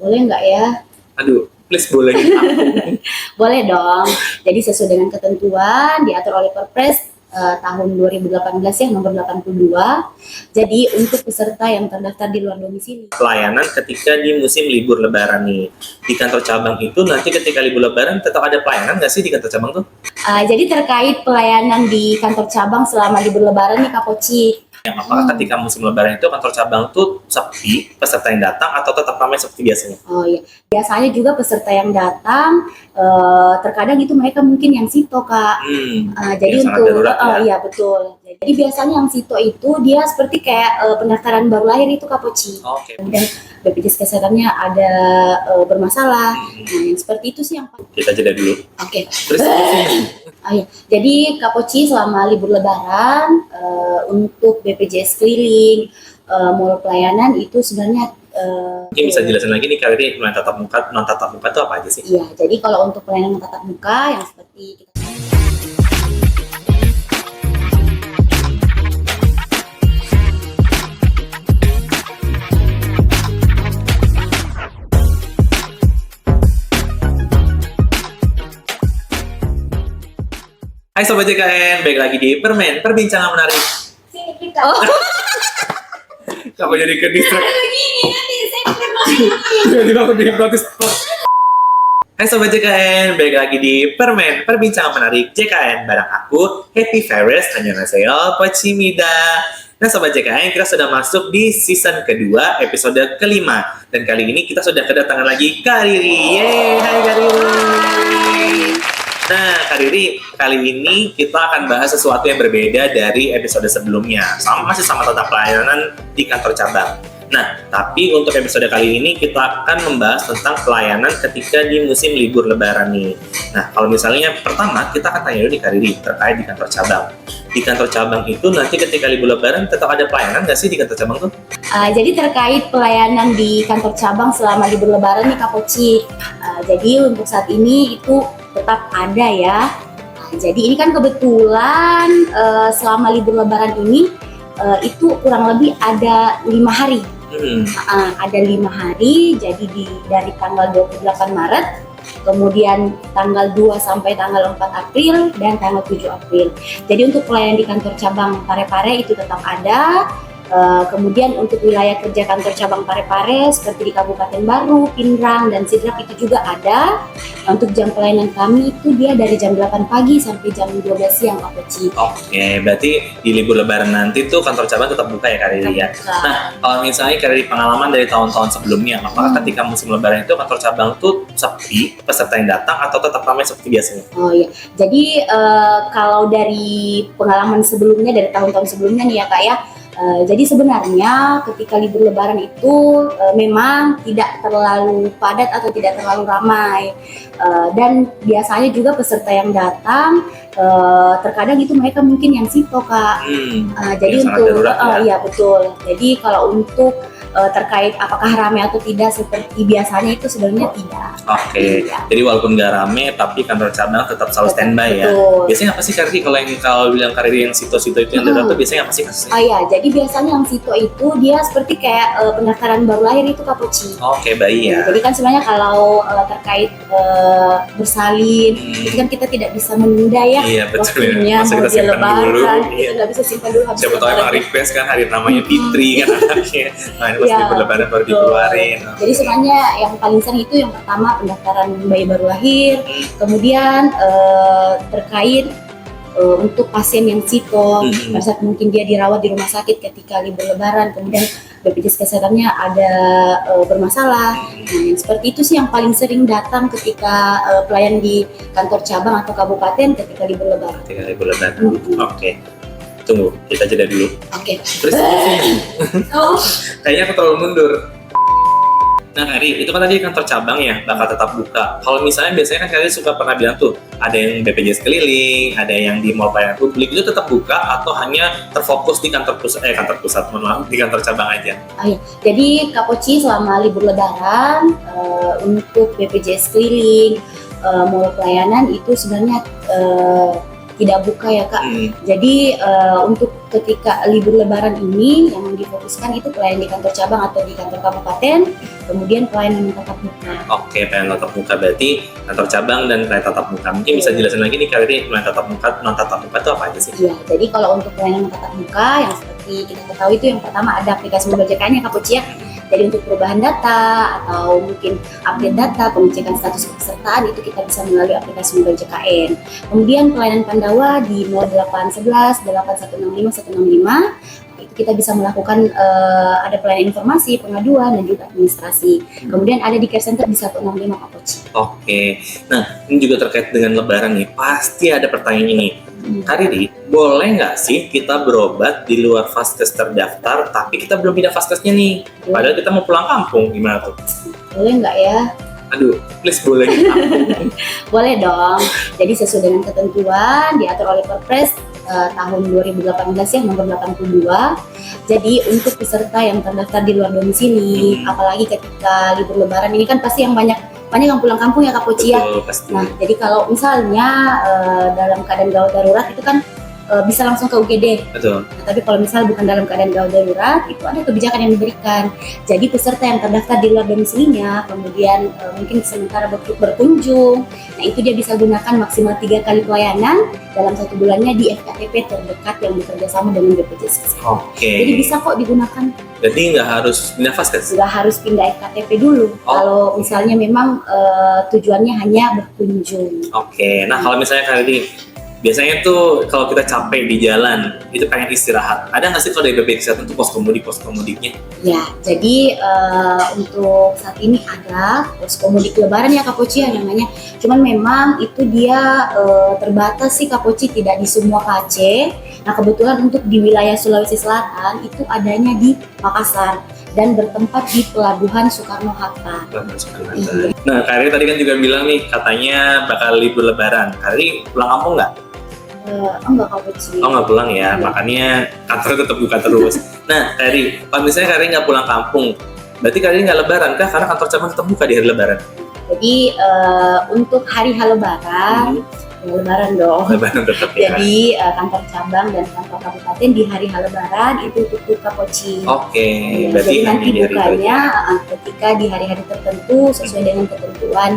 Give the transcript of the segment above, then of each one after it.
Boleh nggak ya? Aduh, please boleh aku. Boleh dong. Jadi sesuai dengan ketentuan diatur oleh Perpres tahun 2018 ya nomor 82. Jadi untuk peserta yang terdaftar di luar domisili. Pelayanan ketika di musim libur lebaran nih. Di kantor cabang itu nanti ketika libur lebaran tetap ada pelayanan nggak sih di kantor cabang tuh? Jadi terkait pelayanan di kantor cabang selama libur lebaran nih Kak Poci. Apakah ketika musim lebaran itu kantor cabang tuh sepi peserta yang datang atau tetap ramai seperti biasanya? Oh iya, biasanya juga peserta yang datang terkadang itu mereka mungkin yang sito Kak. Jadi sangat untuk darurat ya. iya betul. Jadi biasanya yang sito itu dia seperti kayak pendaftaran baru lahir itu Kak Poci. Oke. Kemudian BPJS kesehatannya ada bermasalah. Nah yang seperti itu sih yang Kita jeda dulu. Oke. Terus Iya. Jadi Kak Poci selama libur lebaran untuk BPJS keliling, mall pelayanan itu sebenarnya mungkin bisa jelasin lagi nih kali ini non tatap muka itu apa aja sih? iya, jadi kalau untuk pelayanan tatap muka yang seperti kita Hai Sobat JKN, balik lagi di Permen, perbincangan menarik. sini kita. Kamu jadi ke distract. Nanti saya Tiba-tiba aku dihipnotis. Hai Sobat JKN, balik lagi di Permen, perbincangan menarik JKN. Bareng aku, Happy Ferris, annyeonghaseyo, Pochimida. Nah Sobat JKN, kita sudah masuk di season kedua, episode kelima. Dan kali ini kita sudah kedatangan lagi Kak Riri. Yeay, hai Kak Riri. Nah Kak Riri, kali ini kita akan bahas sesuatu yang berbeda dari episode sebelumnya. Masih sama tentang pelayanan di kantor cabang. Nah, tapi untuk episode kali ini kita akan membahas tentang pelayanan ketika di musim libur lebaran nih. Nah, kalau misalnya pertama kita akan tanya dulu nih Kak Riri terkait di kantor cabang. Di kantor cabang itu nanti ketika libur lebaran tetap ada pelayanan nggak sih di kantor cabang tuh? Jadi terkait pelayanan di kantor cabang selama libur lebaran nih Kak Poci. Jadi untuk saat ini itu tetap ada ya. Jadi ini kan kebetulan selama libur lebaran ini itu kurang lebih ada 5 hari. Ada 5 hari, jadi dari tanggal 28 Maret, kemudian tanggal 2 sampai tanggal 4 April, dan tanggal 7 April. Jadi untuk pelayanan di kantor cabang Parepare itu tetap ada. Kemudian untuk wilayah kerja kantor cabang Parepare seperti di Kabupaten Baru, Pinrang, dan Sidrap itu juga ada. Untuk jam pelayanan kami itu dia dari jam 8 pagi sampai jam 12 siang Kak Poci. Oke, berarti di libur lebaran nanti tuh kantor cabang tetap buka ya Kak Riri ya? Nah, kalau misalnya Kak Riri pengalaman dari tahun-tahun sebelumnya, apakah ketika musim lebaran itu kantor cabang tuh sepi peserta yang datang atau tetap ramai seperti biasanya? Oh iya, jadi kalau dari pengalaman sebelumnya, dari tahun-tahun sebelumnya nih ya Kak ya, jadi sebenarnya ketika libur lebaran itu memang tidak terlalu padat atau tidak terlalu ramai, dan biasanya juga peserta yang datang terkadang itu mereka mungkin yang sito Kak. Jadi untuk iya betul. Jadi kalau untuk terkait apakah ramai atau tidak seperti biasanya itu sebenarnya tidak. Oke. Jadi walaupun nggak ramai tapi kantor cabang tetap selalu standby ya. Biasanya apa sih Kak Riri kalau bilang Kak Riri yang sito-sito itu yang darurat tuh biasanya apa sih kasusnya? Oh iya, jadi biasanya yang sito itu dia seperti kayak pendaftaran baru lahir itu Kak Poci. Oke, bayi ya. Jadi kan sebenarnya kalau terkait bersalin itu kan kita tidak bisa menunda ya. Iya betul. Waktunya mau dia lebaran, kita nggak bisa simpan dulu. Siapa tahu emang request kan hari namanya Fitri kan anaknya. Nah ini pasti berlebaran baru dikeluarin. Jadi sebenarnya yang paling sering itu yang pertama pendaftaran bayi baru lahir, kemudian terkait untuk pasien yang sito, pada saat mungkin dia dirawat di rumah sakit ketika libur lebaran, kemudian BPJS kesehatannya ada bermasalah. Nah, yang seperti itu sih yang paling sering datang ketika pelayan di kantor cabang atau kabupaten ketika libur lebaran. Ketika libur lebaran. Oke. Tunggu, kita jeda dulu. Oke. Terus kayaknya aku terlalu mundur. Nah Kari, itu kan tadi kantor cabang ya bakal tetap buka. Kalau misalnya biasanya kan Kari suka pernah bilang tuh ada yang BPJS keliling, ada yang di mall pelayanan publik itu tetap buka atau hanya terfokus di kantor pusat, di kantor cabang aja? Oh iya, jadi Kak Poci selama libur lebaran untuk BPJS keliling, mall pelayanan itu sebenarnya tidak buka ya Kak. Hmm. Jadi untuk ketika libur lebaran ini yang difokuskan itu pelayanan di kantor cabang atau di kantor kabupaten, kemudian pelayanan tatap muka. Oke, pelayanan tatap muka berarti kantor cabang dan pelayanan tatap muka. Mungkin bisa jelasin lagi nih Kak Riri, pelayanan tatap muka, non tatap muka itu apa aja sih? Ya, jadi kalau untuk pelayanan tatap muka yang seperti kita ketahui itu yang pertama ada aplikasi mobile JKN ya Kak Poci ya. Jadi untuk perubahan data atau mungkin update data, pengecekan status kepesertaan itu kita bisa melalui aplikasi mobile JKN. Kemudian pelayanan Pandawa di 0811 8165 165 itu kita bisa melakukan ada pelayanan informasi, pengaduan dan juga administrasi. Kemudian ada di care center di 165 Kak Poci. Oke, nah ini juga terkait dengan lebaran nih, pasti ada pertanyaan ini. Kak Riri, boleh nggak sih kita berobat di luar vaskes terdaftar, tapi kita belum pindah vaskesnya nih? Padahal kita mau pulang kampung, gimana tuh? Boleh nggak ya? Aduh, please boleh kita. Boleh dong. Jadi sesuai dengan ketentuan diatur oleh Perpres tahun 2018 ya nomor 82. Jadi untuk peserta yang terdaftar di luar domisili, apalagi ketika libur lebaran ini kan pasti yang banyak yang pulang kampung ya Kak Poci ya. Betul, pasti. Nah, jadi kalau misalnya dalam keadaan gawat darurat itu kan bisa langsung ke UGD. Betul. Nah, tapi kalau misalnya bukan dalam keadaan gawat darurat, itu ada kebijakan yang diberikan. Jadi peserta yang terdaftar di luar domisilinya, kemudian mungkin sementara berkunjung, nah itu dia bisa gunakan maksimal 3 kali pelayanan dalam 1 bulannya di FKTP terdekat yang bekerja sama dengan BPJS. Oke. Jadi bisa kok digunakan. Jadi nggak harus pindah vaskes? Nggak harus pindah FKTP dulu. Kalau misalnya memang tujuannya hanya berkunjung. Oke. Nah kalau misalnya Kak Riri, biasanya tuh kalau kita capek di jalan, itu pengen istirahat. Ada nggak sih kalau dari BPJS Kesehatan tuh poskomudik-poskomudiknya? Ya, jadi untuk saat ini ada poskomudik lebaran ya Kak Poci ya namanya. Cuman memang itu dia terbatas sih Kak Poci, tidak di semua KC. Nah kebetulan untuk di wilayah Sulawesi Selatan itu adanya di Makassar dan bertempat di Pelabuhan Soekarno-Hatta. Nah Kak Riri tadi kan juga bilang nih katanya bakal libur lebaran. Kak Riri pulang kampung nggak? Enggak Kak Poci. Oh nggak pulang ya, Enggak. makanya kantor tetap buka terus. Nah Kak Riri, kalau misalnya Kak Riri nggak pulang kampung, berarti Kak Riri nggak lebaran kah? Karena kantor cabang tetap buka di hari lebaran. Jadi untuk hari lebaran, ya lebaran dong. Lebaran tetap ya. Jadi kantor cabang dan kantor kabupaten di hari lebaran itu tutup Kak Poci. Oke, Ya, berarti jadi nanti hanya di hari bukanya ketika di hari-hari tertentu sesuai dengan ketentuan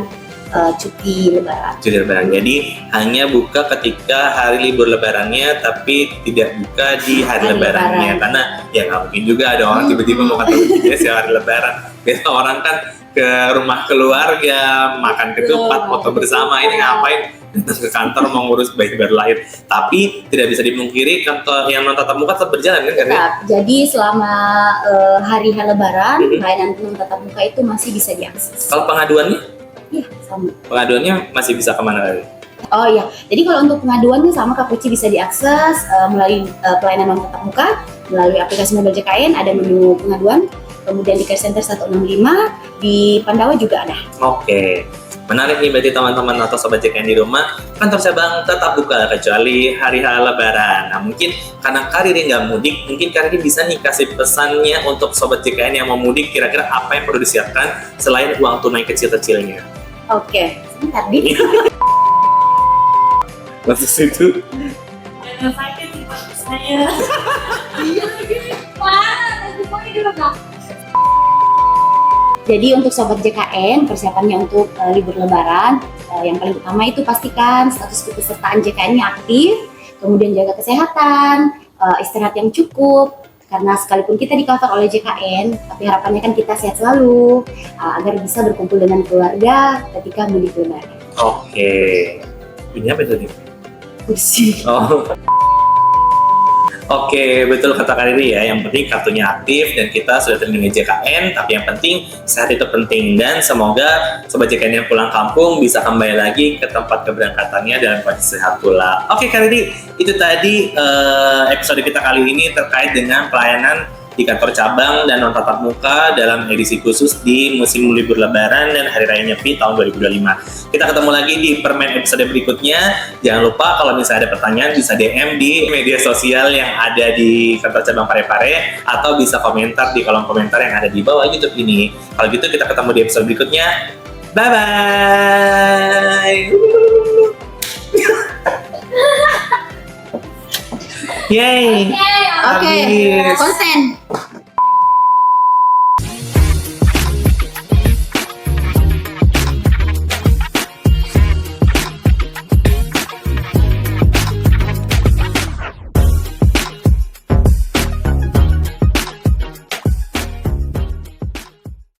cuti lebaran. cuti lebaran. Jadi hanya buka ketika hari libur lebarannya, tapi tidak buka di hari Hari lebarannya. lebaran. Karena ya nggak mungkin juga ada orang tiba-tiba mau kantor BPJS ya hari lebaran. Biasa orang kan ke rumah keluarga, makan ketupat, foto bersama. Ini ngapain? Datang ke kantor mau ngurus bayi baru lahir. Tapi tidak bisa dimungkiri kantor yang non tatap muka tetap berjalan kan? Kak? Tetap. Jadi selama hari lebaran pelayanan tatap muka itu masih bisa diakses. Kalau pengaduannya, Iya sama. pengaduannya masih bisa kemana lagi? Oh iya, jadi kalau untuk pengaduannya sama Kak Poci bisa diakses melalui pelayanan non tatap muka, melalui aplikasi mobile JKN ada menu pengaduan, kemudian di care center 165, di Pandawa juga ada. Oke, menarik nih berarti teman-teman atau sobat JKN di rumah, kantor cabang tetap buka kecuali hari lebaran. Nah mungkin karena Kak Riri nggak mudik, mungkin Kak Riri bisa nih kasih pesannya untuk sobat JKN yang mau mudik, kira-kira apa yang perlu disiapkan selain uang tunai kecil-kecilnya? Oke, sebentar nih. Langsung situ. Jangan sakit sih Pak saya. Iya lagi Pak, nanti pakai dulu Kak. Jadi untuk sobat JKN persiapannya untuk libur lebaran yang paling utama itu pastikan status kepesertaan JKN-nya aktif, kemudian jaga kesehatan, istirahat yang cukup karena sekalipun kita di cover oleh JKN, tapi harapannya kan kita sehat selalu agar bisa berkumpul dengan keluarga ketika mudik lebaran. Oke, ini apa tadi? Kursi. Oh. Oke, betul kata Kak Riri ya. Yang penting kartunya aktif dan kita sudah terlindungi JKN. Tapi yang penting sehat itu penting dan semoga sobat JKN yang pulang kampung bisa kembali lagi ke tempat keberangkatannya dalam kondisi sehat pula. Oke Kak Riri, itu tadi episode kita kali ini terkait dengan pelayanan di kantor cabang dan non tatap muka dalam edisi khusus di musim libur lebaran dan hari raya Nyepi tahun 2025. Kita ketemu lagi di permen episode berikutnya. Jangan lupa kalau misalnya ada pertanyaan bisa DM di media sosial yang ada di kantor cabang Parepare atau bisa komentar di kolom komentar yang ada di bawah YouTube ini. Kalau gitu kita ketemu di episode berikutnya. Bye bye. Yay! Oke, Habis. konsen.